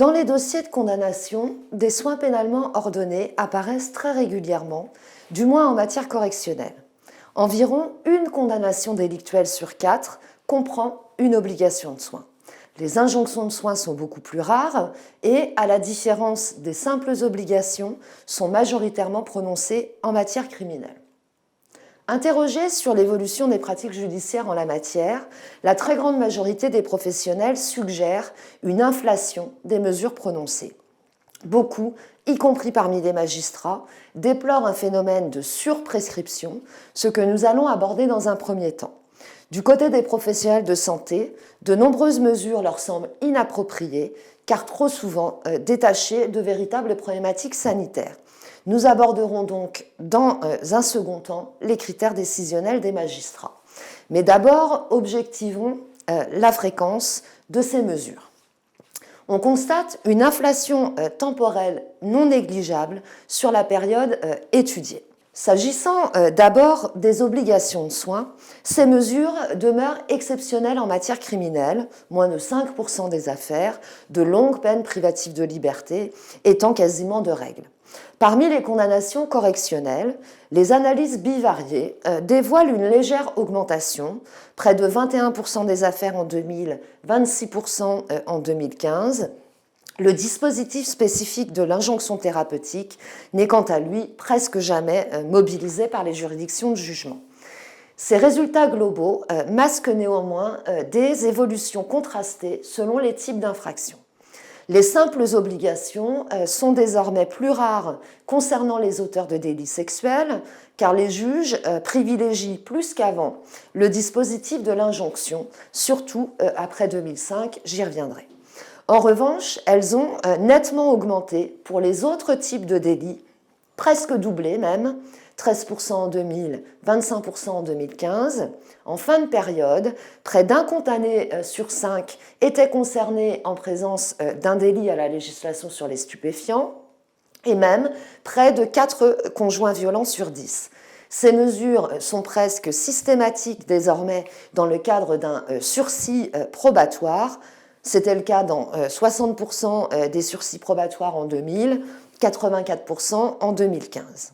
Dans les dossiers de condamnation, des soins pénalement ordonnés apparaissent très régulièrement, du moins en matière correctionnelle. Environ une condamnation délictuelle sur 4 comprend une obligation de soins. Les injonctions de soins sont beaucoup plus rares et, à la différence des simples obligations, sont majoritairement prononcées en matière criminelle. Interrogés sur l'évolution des pratiques judiciaires en la matière, la très grande majorité des professionnels suggèrent une inflation des mesures prononcées. Beaucoup, y compris parmi les magistrats, déplorent un phénomène de surprescription, ce que nous allons aborder dans un premier temps. Du côté des professionnels de santé, de nombreuses mesures leur semblent inappropriées, car trop souvent détachées de véritables problématiques sanitaires. Nous aborderons donc dans un second temps les critères décisionnels des magistrats. Mais d'abord, objectivons la fréquence de ces mesures. On constate une inflation temporelle non négligeable sur la période étudiée. S'agissant d'abord des obligations de soins, ces mesures demeurent exceptionnelles en matière criminelle, moins de 5% des affaires, de longues peines privatives de liberté étant quasiment de règle. Parmi les condamnations correctionnelles, les analyses bivariées dévoilent une légère augmentation, près de 21% des affaires en 2000, 26% en 2015. Le dispositif spécifique de l'injonction thérapeutique n'est quant à lui presque jamais mobilisé par les juridictions de jugement. Ces résultats globaux masquent néanmoins des évolutions contrastées selon les types d'infractions. Les simples obligations sont désormais plus rares concernant les auteurs de délits sexuels, car les juges privilégient plus qu'avant le dispositif de l'injonction, surtout après 2005, j'y reviendrai. En revanche, elles ont nettement augmenté pour les autres types de délits, presque doublé même, 13% en 2000, 25% en 2015. En fin de période, près d'un condamné sur 5 était concerné en présence d'un délit à la législation sur les stupéfiants et même près de 4 conjoints violents sur 10. Ces mesures sont presque systématiques désormais dans le cadre d'un sursis probatoire. C'était le cas dans 60% des sursis probatoires en 2000, 84% en 2015.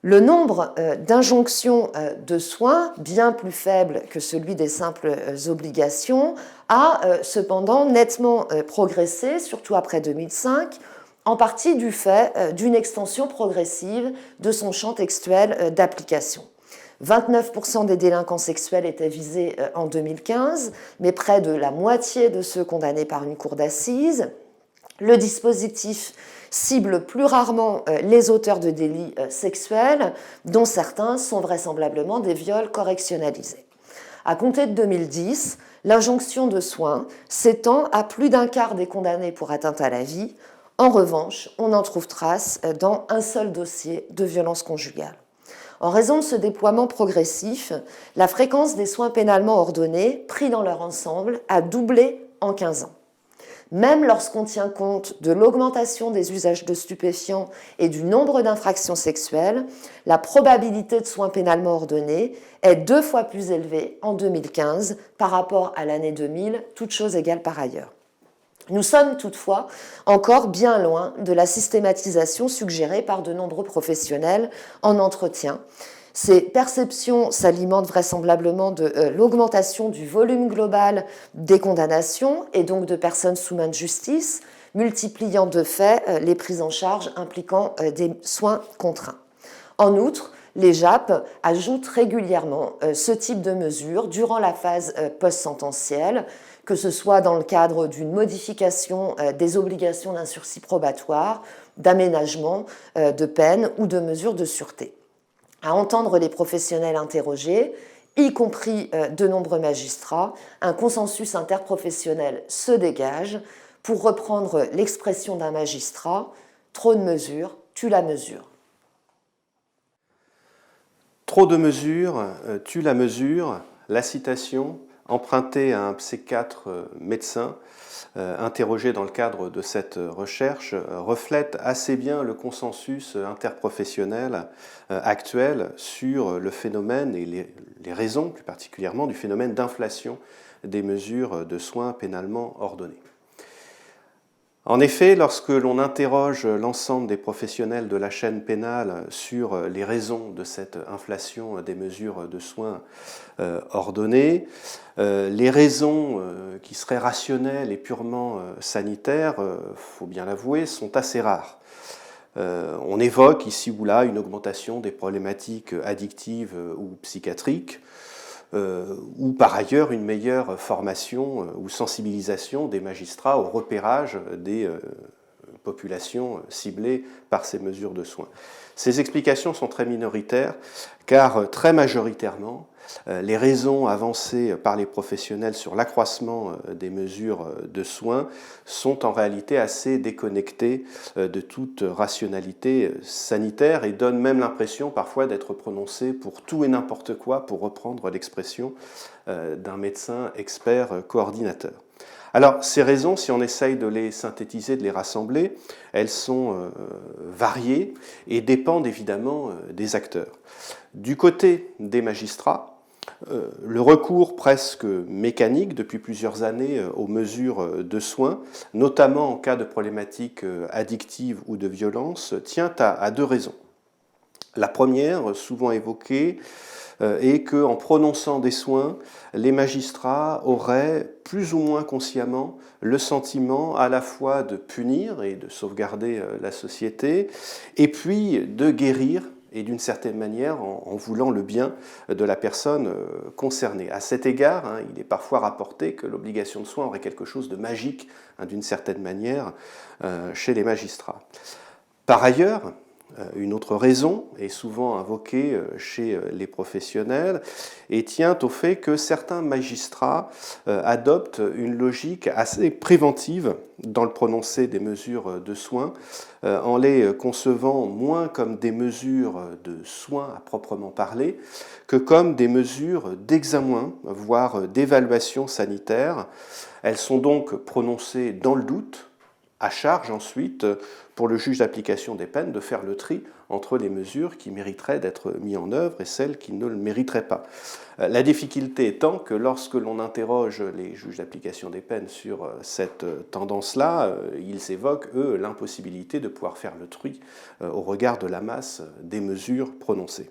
Le nombre d'injonctions de soins, bien plus faible que celui des simples obligations, a cependant nettement progressé, surtout après 2005, en partie du fait d'une extension progressive de son champ textuel d'application. 29% des délinquants sexuels étaient visés en 2015, mais près de la moitié de ceux condamnés par une cour d'assises. Le dispositif cible plus rarement les auteurs de délits sexuels, dont certains sont vraisemblablement des viols correctionnalisés. À compter de 2010, l'injonction de soins s'étend à plus d'un quart des condamnés pour atteinte à la vie. En revanche, on en trouve trace dans un seul dossier de violence conjugale. En raison de ce déploiement progressif, la fréquence des soins pénalement ordonnés, pris dans leur ensemble, a doublé en 15 ans. Même lorsqu'on tient compte de l'augmentation des usages de stupéfiants et du nombre d'infractions sexuelles, la probabilité de soins pénalement ordonnés est 2 fois plus élevée en 2015 par rapport à l'année 2000, toutes choses égales par ailleurs. Nous sommes toutefois encore bien loin de la systématisation suggérée par de nombreux professionnels en entretien. Ces perceptions s'alimentent vraisemblablement de l'augmentation du volume global des condamnations et donc de personnes sous main de justice, multipliant de fait les prises en charge impliquant des soins contraints. En outre, les JAP ajoutent régulièrement ce type de mesures durant la phase post-sententielle, que ce soit dans le cadre d'une modification des obligations d'un sursis probatoire, d'aménagement de peine ou de mesures de sûreté. À entendre les professionnels interrogés, y compris de nombreux magistrats, un consensus interprofessionnel se dégage. Pour reprendre l'expression d'un magistrat, trop de mesures tue la mesure. Trop de mesures tue la mesure. La citation, empruntée à un psychiatre médecin, interrogé dans le cadre de cette recherche, reflète assez bien le consensus interprofessionnel actuel sur le phénomène et les raisons plus particulièrement du phénomène d'inflation des mesures de soins pénalement ordonnées. En effet, lorsque l'on interroge l'ensemble des professionnels de la chaîne pénale sur les raisons de cette inflation des mesures de soins ordonnées, les raisons qui seraient rationnelles et purement sanitaires, faut bien l'avouer, sont assez rares. On évoque ici ou là une augmentation des problématiques addictives ou psychiatriques, ou par ailleurs une meilleure formation ou sensibilisation des magistrats au repérage des populations ciblées par ces mesures de soins. Ces explications sont très minoritaires car très majoritairement, les raisons avancées par les professionnels sur l'accroissement des mesures de soins sont en réalité assez déconnectées de toute rationalité sanitaire et donnent même l'impression parfois d'être prononcées pour tout et n'importe quoi, pour reprendre l'expression d'un médecin expert coordinateur. Alors, ces raisons, si on essaye de les synthétiser, de les rassembler, elles sont variées et dépendent évidemment des acteurs. Du côté des magistrats, le recours presque mécanique depuis plusieurs années aux mesures de soins, notamment en cas de problématiques addictives ou de violence, tient à deux raisons. La première, souvent évoquée, est qu'en prononçant des soins, les magistrats auraient plus ou moins consciemment le sentiment à la fois de punir et de sauvegarder la société, et puis de guérir, et d'une certaine manière en voulant le bien de la personne concernée. À cet égard, il est parfois rapporté que l'obligation de soins aurait quelque chose de magique, d'une certaine manière, chez les magistrats. Par ailleurs, une autre raison est souvent invoquée chez les professionnels et tient au fait que certains magistrats adoptent une logique assez préventive dans le prononcé des mesures de soins, en les concevant moins comme des mesures de soins à proprement parler que comme des mesures d'examen, voire d'évaluation sanitaire. Elles sont donc prononcées dans le doute, à charge ensuite pour le juge d'application des peines de faire le tri entre les mesures qui mériteraient d'être mises en œuvre et celles qui ne le mériteraient pas. La difficulté étant que lorsque l'on interroge les juges d'application des peines sur cette tendance-là, ils évoquent, eux, l'impossibilité de pouvoir faire le tri au regard de la masse des mesures prononcées.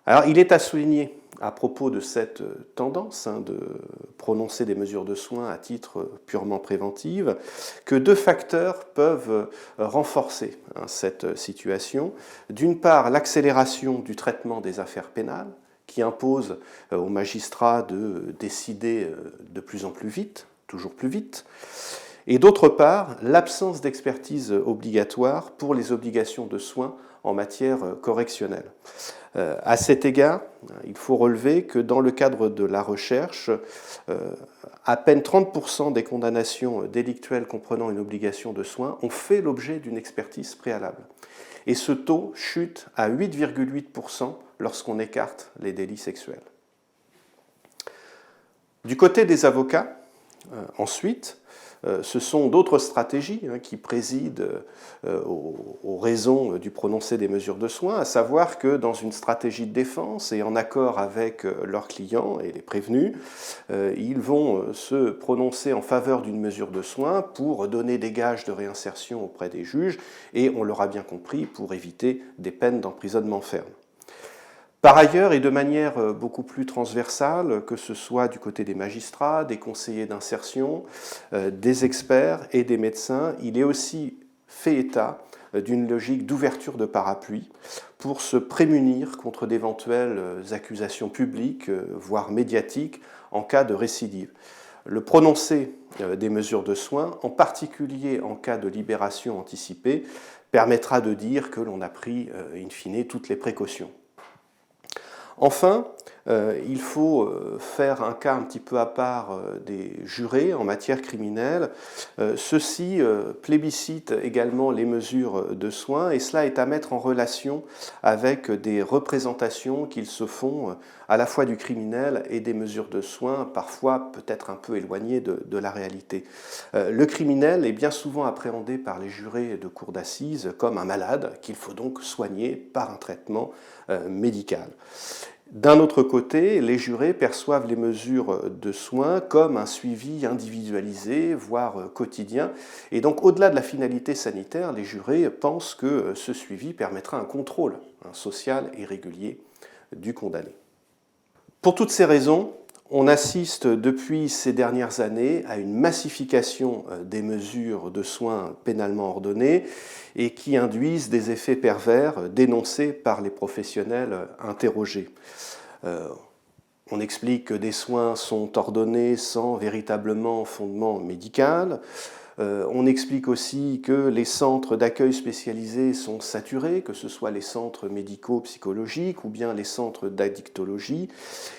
Alors, il est à souligner à propos de cette tendance de prononcer des mesures de soins à titre purement préventif que deux facteurs peuvent renforcer cette situation. D'une part, l'accélération du traitement des affaires pénales qui impose aux magistrats de décider de plus en plus vite, toujours plus vite, et d'autre part, l'absence d'expertise obligatoire pour les obligations de soins en matière correctionnelle. À cet égard, il faut relever que dans le cadre de la recherche, à peine 30% des condamnations délictuelles comprenant une obligation de soins ont fait l'objet d'une expertise préalable. Et ce taux chute à 8,8% lorsqu'on écarte les délits sexuels. Du côté des avocats, ensuite, ce sont d'autres stratégies qui président aux raisons du prononcé des mesures de soins, à savoir que dans une stratégie de défense et en accord avec leurs clients et les prévenus, ils vont se prononcer en faveur d'une mesure de soins pour donner des gages de réinsertion auprès des juges et, on l'aura bien compris, pour éviter des peines d'emprisonnement ferme. Par ailleurs, et de manière beaucoup plus transversale, que ce soit du côté des magistrats, des conseillers d'insertion, des experts et des médecins, il est aussi fait état d'une logique d'ouverture de parapluie pour se prémunir contre d'éventuelles accusations publiques, voire médiatiques, en cas de récidive. Le prononcé des mesures de soins, en particulier en cas de libération anticipée, permettra de dire que l'on a pris, in fine, toutes les précautions. Enfin, il faut faire un cas un petit peu à part des jurés en matière criminelle. Ceux-ci plébiscitent également les mesures de soins et cela est à mettre en relation avec des représentations qu'ils se font à la fois du criminel et des mesures de soins, parfois peut-être un peu éloignées de la réalité. Le criminel est bien souvent appréhendé par les jurés de cour d'assises comme un malade qu'il faut donc soigner par un traitement médical. D'un autre côté, les jurés perçoivent les mesures de soins comme un suivi individualisé, voire quotidien. Et donc, au-delà de la finalité sanitaire, les jurés pensent que ce suivi permettra un contrôle social et régulier du condamné. Pour toutes ces raisons, on assiste depuis ces dernières années à une massification des mesures de soins pénalement ordonnées et qui induisent des effets pervers dénoncés par les professionnels interrogés. On explique que des soins sont ordonnés sans véritablement fondement médical. On explique aussi que les centres d'accueil spécialisés sont saturés, que ce soit les centres médico-psychologiques ou bien les centres d'addictologie.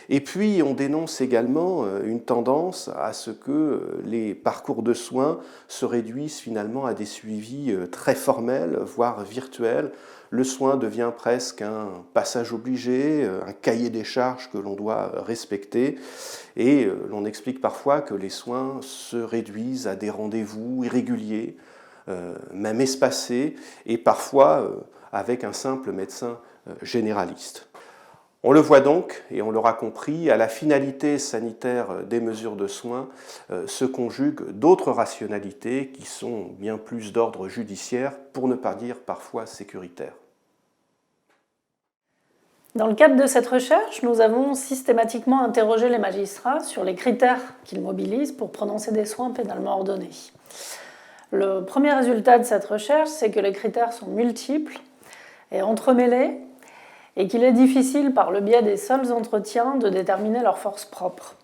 Et puis on dénonce également une tendance à ce que les parcours de soins se réduisent finalement à des suivis très formels, voire virtuels. Le soin devient presque un passage obligé, un cahier des charges que l'on doit respecter. Et l'on explique parfois que les soins se réduisent à des rendez-vous irréguliers, même espacés, et parfois avec un simple médecin généraliste. On le voit donc, et on l'aura compris, à la finalité sanitaire des mesures de soins se conjuguent d'autres rationalités qui sont bien plus d'ordre judiciaire, pour ne pas dire parfois sécuritaire. Dans le cadre de cette recherche, nous avons systématiquement interrogé les magistrats sur les critères qu'ils mobilisent pour prononcer des soins pénalement ordonnés. Le premier résultat de cette recherche, c'est que les critères sont multiples et entremêlés et qu'il est difficile, par le biais des seuls entretiens, de déterminer leur force propre.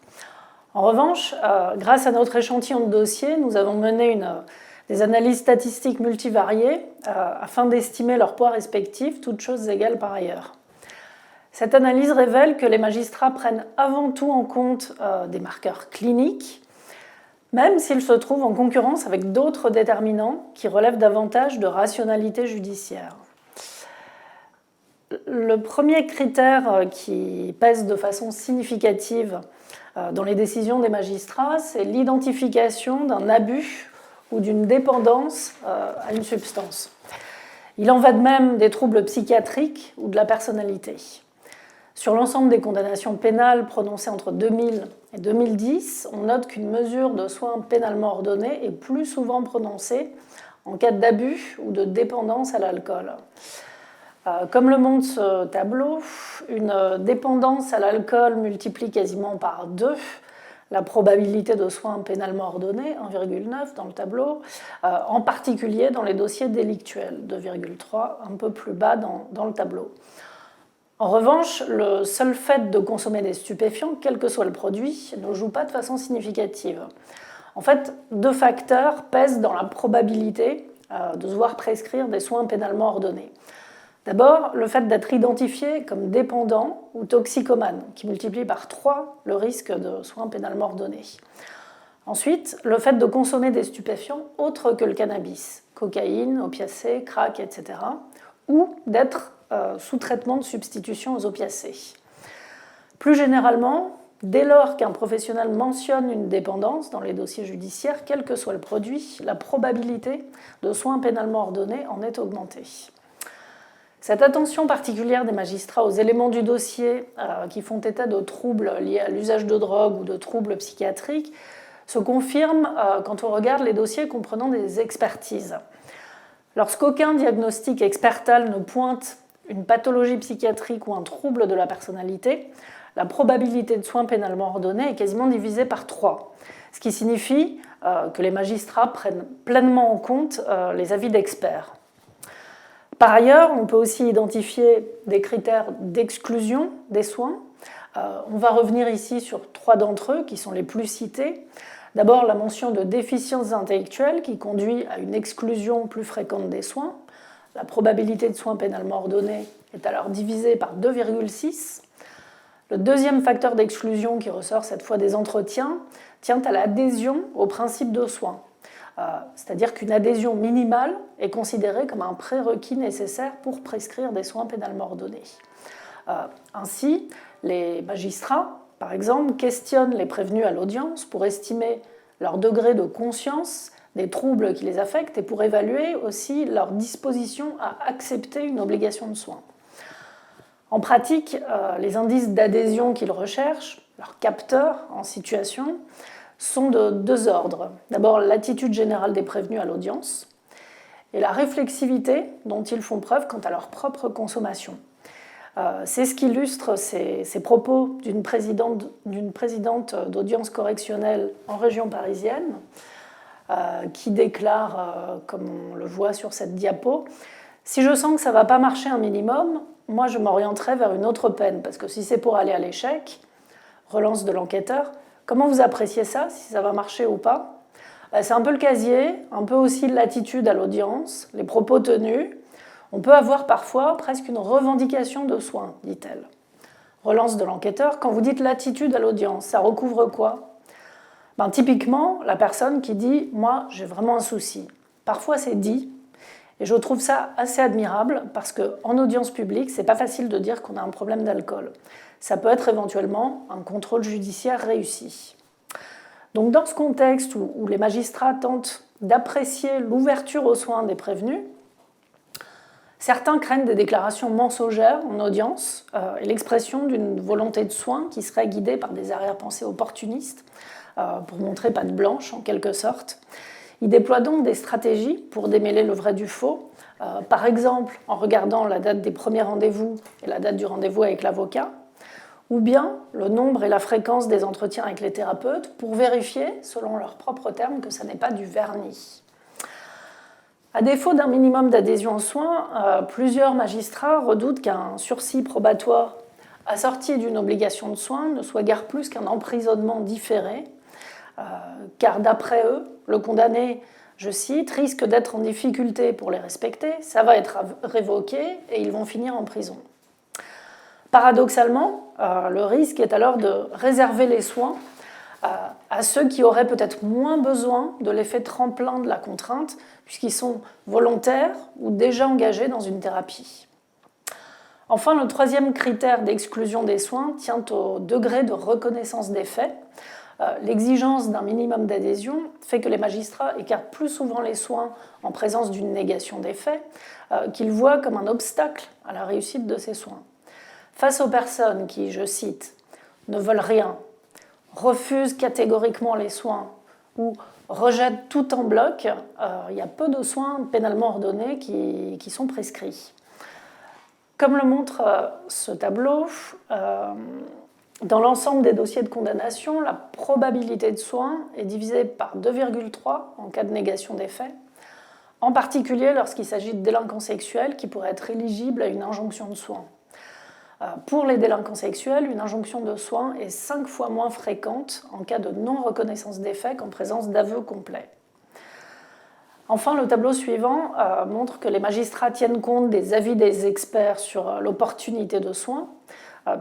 En revanche, grâce à notre échantillon de dossiers, nous avons mené des analyses statistiques multivariées afin d'estimer leur poids respectif, toutes choses égales par ailleurs. Cette analyse révèle que les magistrats prennent avant tout en compte des marqueurs cliniques, même s'ils se trouvent en concurrence avec d'autres déterminants qui relèvent davantage de rationalité judiciaire. Le premier critère qui pèse de façon significative dans les décisions des magistrats, c'est l'identification d'un abus ou d'une dépendance à une substance. Il en va de même des troubles psychiatriques ou de la personnalité. Sur l'ensemble des condamnations pénales prononcées entre 2000 et 2010, on note qu'une mesure de soins pénalement ordonnée est plus souvent prononcée en cas d'abus ou de dépendance à l'alcool. Comme le montre ce tableau, une dépendance à l'alcool multiplie quasiment par 2 la probabilité de soins pénalement ordonnés, 1,9 dans le tableau, en particulier dans les dossiers délictuels, 2,3, un peu plus bas dans le tableau. En revanche, le seul fait de consommer des stupéfiants, quel que soit le produit, ne joue pas de façon significative. En fait, 2 facteurs pèsent dans la probabilité de se voir prescrire des soins pénalement ordonnés. D'abord, le fait d'être identifié comme dépendant ou toxicomane, qui multiplie par 3 le risque de soins pénalement ordonnés. Ensuite, le fait de consommer des stupéfiants autres que le cannabis, cocaïne, opiacés, crack, etc., ou d'être sous traitement de substitution aux opiacés. Plus généralement, dès lors qu'un professionnel mentionne une dépendance dans les dossiers judiciaires, quel que soit le produit, la probabilité de soins pénalement ordonnés en est augmentée. Cette attention particulière des magistrats aux éléments du dossier qui font état de troubles liés à l'usage de drogue ou de troubles psychiatriques se confirme quand on regarde les dossiers comprenant des expertises. Lorsqu'aucun diagnostic expertal ne pointe une pathologie psychiatrique ou un trouble de la personnalité, la probabilité de soins pénalement ordonnés est quasiment divisée par 3, ce qui signifie que les magistrats prennent pleinement en compte les avis d'experts. Par ailleurs, on peut aussi identifier des critères d'exclusion des soins. On va revenir ici sur 3 d'entre eux qui sont les plus cités. D'abord, la mention de déficience intellectuelle qui conduit à une exclusion plus fréquente des soins. La probabilité de soins pénalement ordonnés est alors divisée par 2,6. Le deuxième facteur d'exclusion qui ressort cette fois des entretiens tient à l'adhésion au principe de soins. C'est-à-dire qu'une adhésion minimale est considérée comme un prérequis nécessaire pour prescrire des soins pénalement ordonnés. Ainsi, les magistrats, par exemple, questionnent les prévenus à l'audience pour estimer leur degré de conscience des troubles qui les affectent et pour évaluer aussi leur disposition à accepter une obligation de soins. En pratique, les indices d'adhésion qu'ils recherchent, leurs capteurs en situation, sont de deux ordres. D'abord, l'attitude générale des prévenus à l'audience et la réflexivité dont ils font preuve quant à leur propre consommation. C'est ce qu'illustre ces propos d'une présidente d'audience correctionnelle en région parisienne, qui déclare, comme on le voit sur cette diapo, « Si je sens que ça ne va pas marcher un minimum, moi je m'orienterai vers une autre peine, parce que si c'est pour aller à l'échec, relance de l'enquêteur, comment vous appréciez ça, si ça va marcher ou pas ? C'est un peu le casier, un peu aussi l'attitude à l'audience, les propos tenus. On peut avoir parfois presque une revendication de soins, dit-elle. Relance de l'enquêteur, quand vous dites l'attitude à l'audience, ça recouvre quoi ? Typiquement, la personne qui dit « moi, j'ai vraiment un souci ». Parfois, c'est dit, et je trouve ça assez admirable, parce qu'en audience publique, c'est pas facile de dire qu'on a un problème d'alcool. Ça peut être éventuellement un contrôle judiciaire réussi. Donc dans ce contexte où les magistrats tentent d'apprécier l'ouverture aux soins des prévenus, certains craignent des déclarations mensongères en audience et l'expression d'une volonté de soin qui serait guidée par des arrière-pensées opportunistes pour montrer patte blanche en quelque sorte. Ils déploient donc des stratégies pour démêler le vrai du faux, par exemple en regardant la date des premiers rendez-vous et la date du rendez-vous avec l'avocat, ou bien le nombre et la fréquence des entretiens avec les thérapeutes pour vérifier, selon leurs propres termes, que ça n'est pas du vernis. À défaut d'un minimum d'adhésion aux soins, plusieurs magistrats redoutent qu'un sursis probatoire assorti d'une obligation de soins ne soit guère plus qu'un emprisonnement différé, car d'après eux, le condamné, je cite, risque d'être en difficulté pour les respecter, ça va être révoqué et ils vont finir en prison. Paradoxalement, le risque est alors de réserver les soins à ceux qui auraient peut-être moins besoin de l'effet tremplin de la contrainte, puisqu'ils sont volontaires ou déjà engagés dans une thérapie. Enfin, le troisième critère d'exclusion des soins tient au degré de reconnaissance des faits. L'exigence d'un minimum d'adhésion fait que les magistrats écartent plus souvent les soins en présence d'une négation des faits, qu'ils voient comme un obstacle à la réussite de ces soins. Face aux personnes qui, je cite, ne veulent rien, refusent catégoriquement les soins ou rejettent tout en bloc, il y a peu de soins pénalement ordonnés qui sont prescrits. Comme le montre ce tableau, dans l'ensemble des dossiers de condamnation, la probabilité de soins est divisée par 2,3 en cas de négation des faits, en particulier lorsqu'il s'agit de délinquants sexuels qui pourraient être éligibles à une injonction de soins. Pour les délinquants sexuels, une injonction de soins est 5 fois moins fréquente en cas de non-reconnaissance des faits qu'en présence d'aveux complets. Enfin, le tableau suivant montre que les magistrats tiennent compte des avis des experts sur l'opportunité de soins,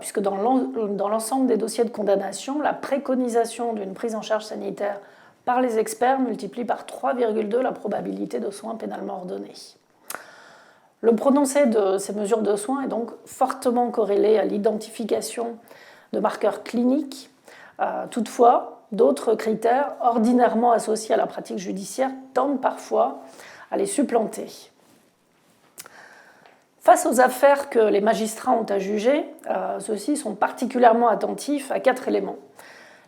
puisque dans l'ensemble des dossiers de condamnation, la préconisation d'une prise en charge sanitaire par les experts multiplie par 3,2 la probabilité de soins pénalement ordonnés. Le prononcé de ces mesures de soins est donc fortement corrélé à l'identification de marqueurs cliniques. Toutefois, d'autres critères ordinairement associés à la pratique judiciaire tendent parfois à les supplanter. Face aux affaires que les magistrats ont à juger, ceux-ci sont particulièrement attentifs à 4 éléments.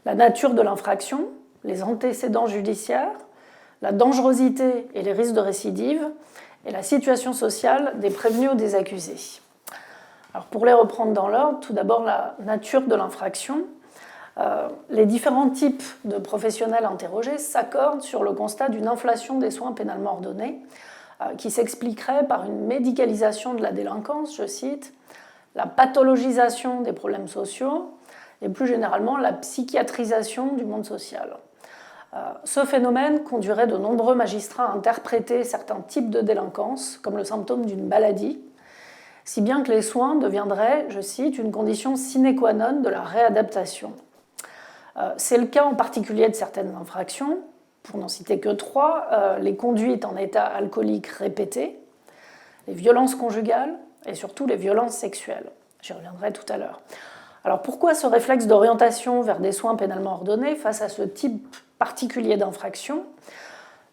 La nature de l'infraction, les antécédents judiciaires, la dangerosité et les risques de récidive, et la situation sociale des prévenus ou des accusés. Alors pour les reprendre dans l'ordre, tout d'abord la nature de l'infraction. Les différents types de professionnels interrogés s'accordent sur le constat d'une inflation des soins pénalement ordonnés qui s'expliquerait par une médicalisation de la délinquance, je cite, la pathologisation des problèmes sociaux et plus généralement la psychiatrisation du monde social. Ce phénomène conduirait de nombreux magistrats à interpréter certains types de délinquance comme le symptôme d'une maladie, si bien que les soins deviendraient, je cite, une condition sine qua non de la réadaptation. C'est le cas en particulier de certaines infractions, pour n'en citer que 3, les conduites en état alcoolique répétées, les violences conjugales et surtout les violences sexuelles. J'y reviendrai tout à l'heure. Alors pourquoi ce réflexe d'orientation vers des soins pénalement ordonnés face à ce type particulier d'infraction ?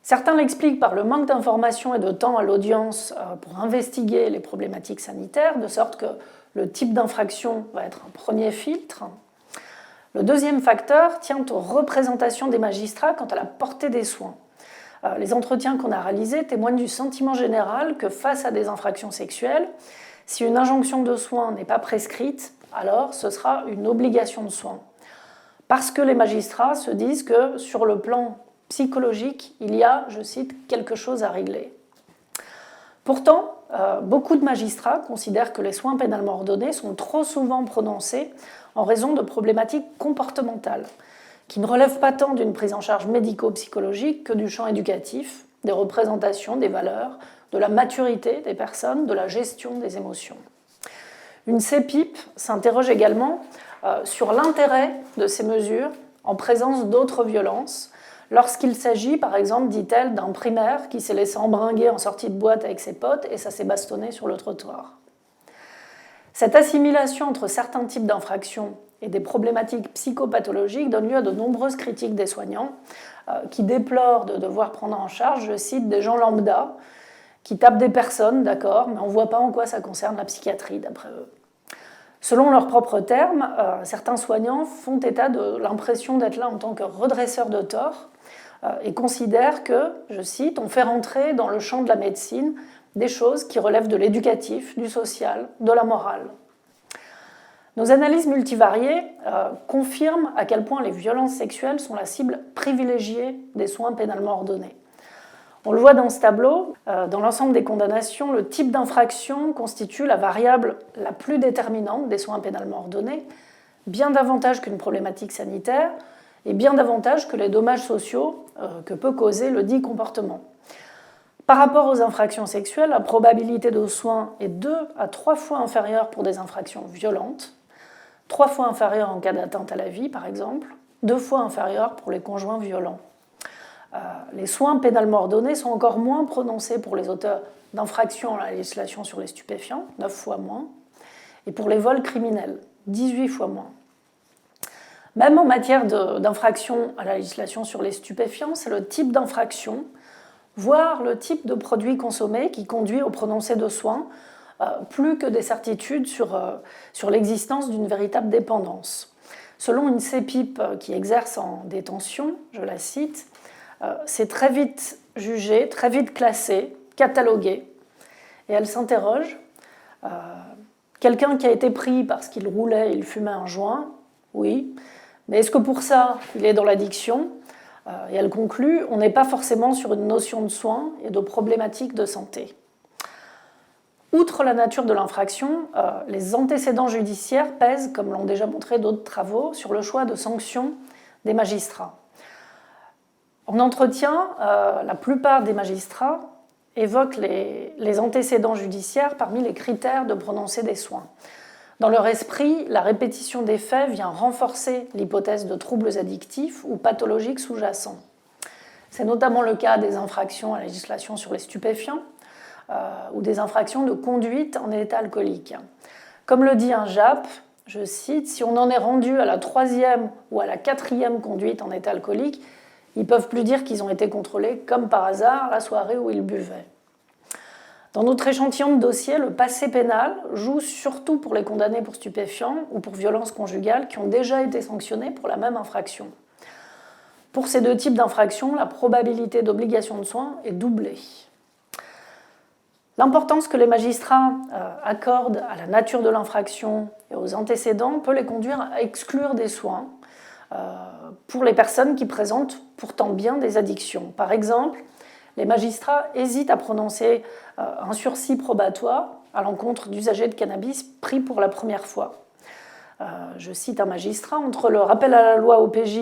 Certains l'expliquent par le manque d'informations et de temps à l'audience pour investiguer les problématiques sanitaires, de sorte que Le type d'infraction va être un premier filtre. Le deuxième facteur tient aux représentations des magistrats quant à la portée des soins. Les entretiens qu'on a réalisés témoignent du sentiment général que face à des infractions sexuelles, si une injonction de soins n'est pas prescrite, alors ce sera une obligation de soins. Parce que les magistrats se disent que sur le plan psychologique, il y a, je cite, quelque chose à régler. Pourtant, beaucoup de magistrats considèrent que les soins pénalement ordonnés sont trop souvent prononcés en raison de problématiques comportementales, qui ne relèvent pas tant d'une prise en charge médico-psychologique que du champ éducatif, des représentations, des valeurs, de la maturité des personnes, de la gestion des émotions. Une CPIP s'interroge également sur l'intérêt de ces mesures en présence d'autres violences, lorsqu'il s'agit, par exemple, dit-elle, d'un primaire qui s'est laissé embringuer en sortie de boîte avec ses potes et ça s'est bastonné sur le trottoir. Cette assimilation entre certains types d'infractions et des problématiques psychopathologiques donne lieu à de nombreuses critiques des soignants qui déplorent de devoir prendre en charge, je cite, des gens lambda qui tapent des personnes, d'accord, mais on ne voit pas en quoi ça concerne la psychiatrie, d'après eux. Selon leurs propres termes, certains soignants font état de l'impression d'être là en tant que redresseurs de tort et considèrent que, je cite, on fait rentrer dans le champ de la médecine des choses qui relèvent de l'éducatif, du social, de la morale. Nos analyses multivariées confirment à quel point les violences sexuelles sont la cible privilégiée des soins pénalement ordonnés. On le voit dans ce tableau, dans l'ensemble des condamnations, le type d'infraction constitue la variable la plus déterminante des soins pénalement ordonnés, bien davantage qu'une problématique sanitaire et bien davantage que les dommages sociaux que peut causer le dit comportement. Par rapport aux infractions sexuelles, la probabilité de soins est 2 à 3 fois inférieure pour des infractions violentes, 3 fois inférieure en cas d'atteinte à la vie, par exemple, 2 fois inférieure pour les conjoints violents. Les soins pénalement ordonnés sont encore moins prononcés pour les auteurs d'infractions à la législation sur les stupéfiants, 9 fois moins, et pour les vols criminels, 18 fois moins. Même en matière d'infraction à la législation sur les stupéfiants, c'est le type d'infraction, voire le type de produit consommé qui conduit au prononcé de soins, plus que des certitudes sur l'existence d'une véritable dépendance. Selon une CPIP qui exerce en détention, je la cite, c'est très vite jugé, très vite classé, catalogué. Et elle s'interroge, quelqu'un qui a été pris parce qu'il roulait, il fumait un joint, oui, mais est-ce que pour ça, il est dans l'addiction ? Et elle conclut, on n'est pas forcément sur une notion de soins et de problématiques de santé. Outre la nature de l'infraction, les antécédents judiciaires pèsent, comme l'ont déjà montré d'autres travaux, sur le choix de sanctions des magistrats. En entretien, la plupart des magistrats évoquent les antécédents judiciaires parmi les critères de prononcer des soins. Dans leur esprit, la répétition des faits vient renforcer l'hypothèse de troubles addictifs ou pathologiques sous-jacents. C'est notamment le cas des infractions à la législation sur les stupéfiants ou des infractions de conduite en état alcoolique. Comme le dit un JAP, je cite, « Si on en est rendu à la 3e ou à la 4e conduite en état alcoolique, ils ne peuvent plus dire qu'ils ont été contrôlés comme par hasard la soirée où ils buvaient. » Dans notre échantillon de dossiers, le passé pénal joue surtout pour les condamnés pour stupéfiants ou pour violences conjugales qui ont déjà été sanctionnés pour la même infraction. Pour ces deux types d'infractions, la probabilité d'obligation de soins est doublée. L'importance que les magistrats accordent à la nature de l'infraction et aux antécédents peut les conduire à exclure des soins pour les personnes qui présentent pourtant bien des addictions. Par exemple, les magistrats hésitent à prononcer un sursis probatoire à l'encontre d'usagers de cannabis pris pour la première fois. Je cite un magistrat, entre le rappel à la loi au PJ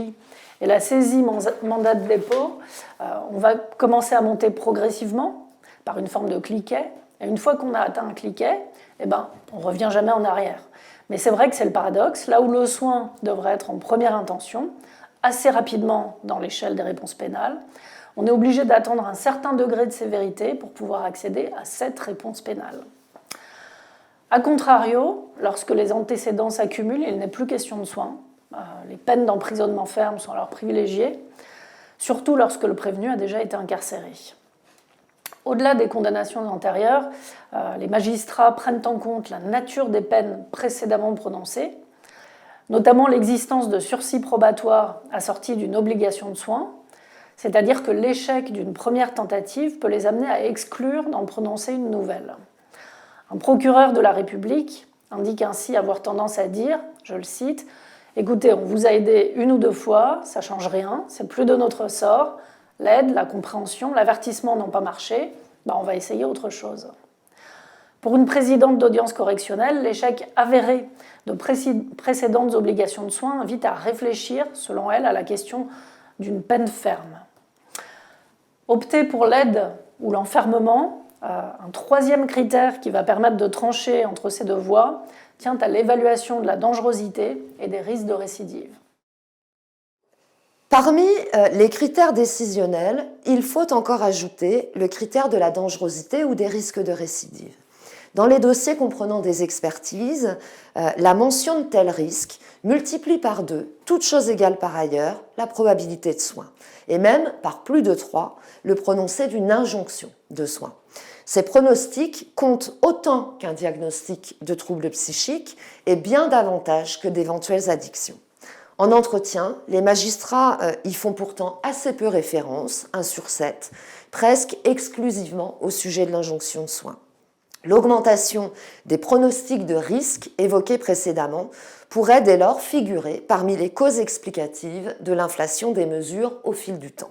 et la saisie mandat de dépôt, on va commencer à monter progressivement par une forme de cliquet, et une fois qu'on a atteint un cliquet, on ne revient jamais en arrière. Mais c'est vrai que c'est le paradoxe, là où le soin devrait être en première intention, assez rapidement dans l'échelle des réponses pénales, on est obligé d'attendre un certain degré de sévérité pour pouvoir accéder à cette réponse pénale. A contrario, lorsque les antécédents s'accumulent, il n'est plus question de soins. Les peines d'emprisonnement ferme sont alors privilégiées, surtout lorsque le prévenu a déjà été incarcéré. Au-delà des condamnations antérieures, les magistrats prennent en compte la nature des peines précédemment prononcées, notamment l'existence de sursis probatoires assortis d'une obligation de soins, c'est-à-dire que l'échec d'une première tentative peut les amener à exclure d'en prononcer une nouvelle. Un procureur de la République indique ainsi avoir tendance à dire, je le cite, « Écoutez, on vous a aidé une ou deux fois, ça ne change rien, c'est plus de notre sort, l'aide, la compréhension, l'avertissement n'ont pas marché, on va essayer autre chose. » Pour une présidente d'audience correctionnelle, l'échec avéré de précédentes obligations de soins invite à réfléchir, selon elle, à la question d'une peine ferme. Opter pour l'aide ou l'enfermement, un troisième critère qui va permettre de trancher entre ces deux voies, tient à l'évaluation de la dangerosité et des risques de récidive. Parmi les critères décisionnels, il faut encore ajouter le critère de la dangerosité ou des risques de récidive. Dans les dossiers comprenant des expertises, la mention de tel risque multiplie par 2, toutes choses égales par ailleurs, la probabilité de soins, et même par plus de 3, le prononcé d'une injonction de soins. Ces pronostics comptent autant qu'un diagnostic de troubles psychiques et bien davantage que d'éventuelles addictions. En entretien, les magistrats y font pourtant assez peu référence, 1 sur 7, presque exclusivement au sujet de l'injonction de soins. L'augmentation des pronostics de risque évoqués précédemment pourrait dès lors figurer parmi les causes explicatives de l'inflation des mesures au fil du temps.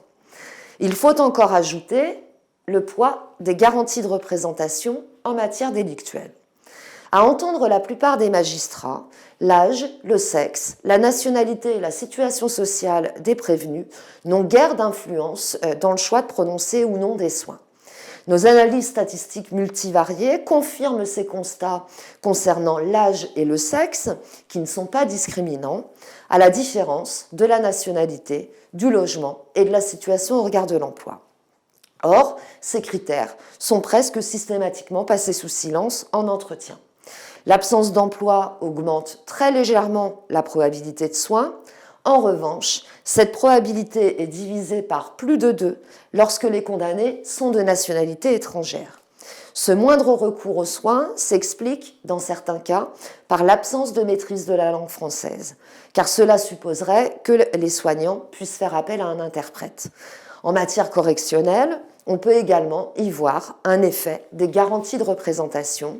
Il faut encore ajouter le poids des garanties de représentation en matière délictuelle. À entendre la plupart des magistrats, l'âge, le sexe, la nationalité et la situation sociale des prévenus n'ont guère d'influence dans le choix de prononcer ou non des soins. Nos analyses statistiques multivariées confirment ces constats concernant l'âge et le sexe, qui ne sont pas discriminants, à la différence de la nationalité, du logement et de la situation au regard de l'emploi. Or, ces critères sont presque systématiquement passés sous silence en entretien. L'absence d'emploi augmente très légèrement la probabilité de soins. En revanche, cette probabilité est divisée par plus de 2 lorsque les condamnés sont de nationalité étrangère. Ce moindre recours aux soins s'explique, dans certains cas, par l'absence de maîtrise de la langue française, car cela supposerait que les soignants puissent faire appel à un interprète. En matière correctionnelle, on peut également y voir un effet des garanties de représentation.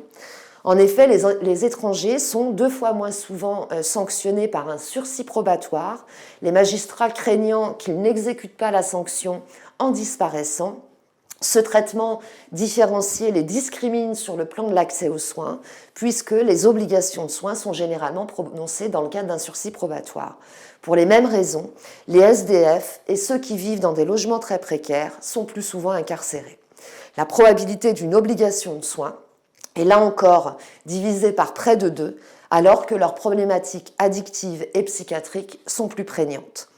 En effet, les étrangers sont 2 fois moins souvent sanctionnés par un sursis probatoire, les magistrats craignant qu'ils n'exécutent pas la sanction en disparaissant. Ce traitement différencié les discrimine sur le plan de l'accès aux soins, puisque les obligations de soins sont généralement prononcées dans le cadre d'un sursis probatoire. Pour les mêmes raisons, les SDF et ceux qui vivent dans des logements très précaires sont plus souvent incarcérés. La probabilité d'une obligation de soins est là encore divisée par près de 2, alors que leurs problématiques addictives et psychiatriques sont plus prégnantes.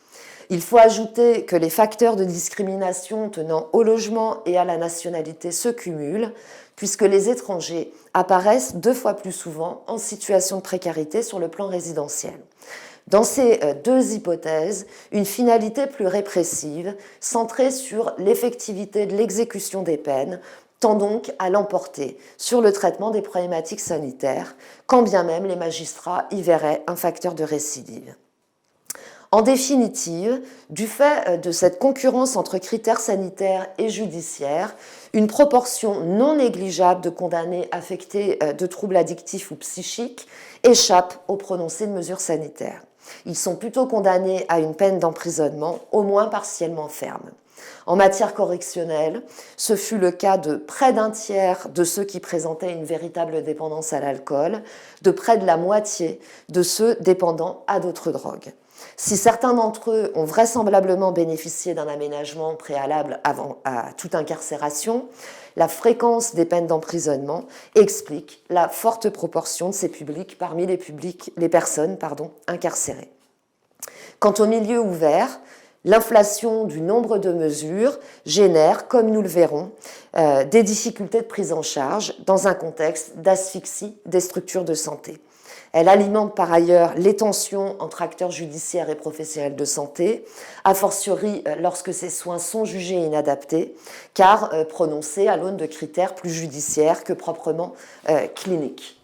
Il faut ajouter que les facteurs de discrimination tenant au logement et à la nationalité se cumulent, puisque les étrangers apparaissent 2 fois plus souvent en situation de précarité sur le plan résidentiel. Dans ces 2 hypothèses, une finalité plus répressive, centrée sur l'effectivité de l'exécution des peines, tend donc à l'emporter sur le traitement des problématiques sanitaires, quand bien même les magistrats y verraient un facteur de récidive. En définitive, du fait de cette concurrence entre critères sanitaires et judiciaires, une proportion non négligeable de condamnés affectés de troubles addictifs ou psychiques échappe au prononcé de mesures sanitaires. Ils sont plutôt condamnés à une peine d'emprisonnement, au moins partiellement ferme. En matière correctionnelle, ce fut le cas de près d'un tiers de ceux qui présentaient une véritable dépendance à l'alcool, de près de la moitié de ceux dépendants à d'autres drogues. Si certains d'entre eux ont vraisemblablement bénéficié d'un aménagement préalable à toute incarcération, la fréquence des peines d'emprisonnement explique la forte proportion de ces publics parmi les personnes incarcérées. Quant au milieu ouvert, l'inflation du nombre de mesures génère, comme nous le verrons, des difficultés de prise en charge dans un contexte d'asphyxie des structures de santé. Elle alimente par ailleurs les tensions entre acteurs judiciaires et professionnels de santé, a fortiori lorsque ces soins sont jugés inadaptés, car prononcés à l'aune de critères plus judiciaires que proprement cliniques.